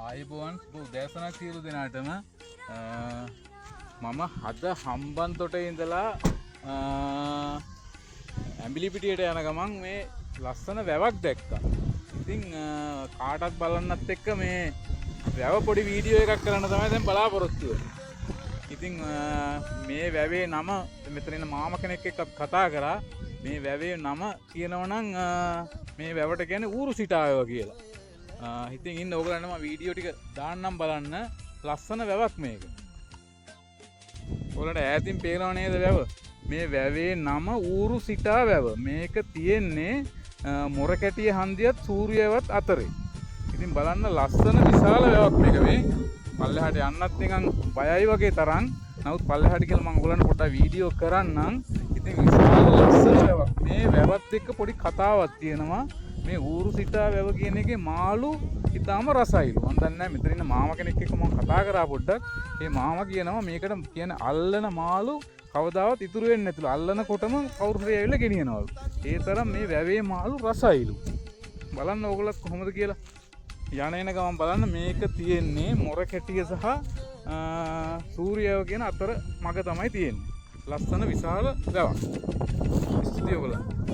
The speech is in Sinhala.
ආයුබෝවන් උදෑසනක් සියලු දෙනාටම මම අද හම්බන්තොට ඉඳලා ඇඹිලිපිටියට යන ගමන් මේ ලස්සන වැවක් දැක්කා. ඉතින් කාටත් බලන්නත් එක්ක මේ වැව පොඩි වීඩියෝ එකක් කරන්න තමයි දැන් බලාපොරොත්තු වෙන්නේ. ඉතින් මේ වැවේ නම මෙතන ඉන්න මාමා කෙනෙක් එක්ක කතා කරා. මේ වැවේ නම කියනවනම් මේ වැවට කියන්නේ ඌරු සිටායව කියලා. ඉතින් ඉන්න ඕගලන්ට මම වීඩියෝ ටික දාන්නම් බලන්න. ලස්සන වැවක් මේක. ඔයාලට ඈතින් පේනව නේද වැව? මේ වැවේ නම ඌරු සිටා වැව. මේක තියෙන්නේ මොරකැටිය හන්දියත් සූර්යයවත් අතරේ. ඉතින් බලන්න ලස්සන විශාල වැවක් මේක මේ. පල්ලෙහාට යන්නත් නිකන් බයයි වගේ තරම්. නමුත් පල්ලෙහාට කියලා මම ඔයගලන්ට පොඩ්ඩක් වීඩියෝ කරන්නම්. ඉතින් විශාල ලස්සන වැවක්. මේ වැවත් එක්ක පොඩි කතාවක් තියෙනවා. මේ ඌරු සිටා වැව කියන එකේ මාළු ඉතාම රසයිලු. මම දන්නේ නැහැ මෙතන ඉන්න මාමා කෙනෙක් එක්ක මම කතා කරා පොඩ්ඩක්. මේ මාමා කියනවා මේකට කියන අල්ලන මාළු කවදාවත් ඉතුරු වෙන්නේ නැතුළු. අල්ලනකොටම කවුරු හරි ඇවිල්ලා ගෙනියනවලු. ඒ තරම් මේ වැවේ මාළු රසයිලු. බලන්න ඕගොල්ලෝ කොහොමද කියලා. යන එන ගමන් බලන්න මේක තියෙන්නේ මොරකැටිය සහ සූර්යයව කියන අතර මග තමයි තියෙන්නේ. ලස්සන විශාල වැවක්. ස්තුතියි ඔයගොල්ලෝ.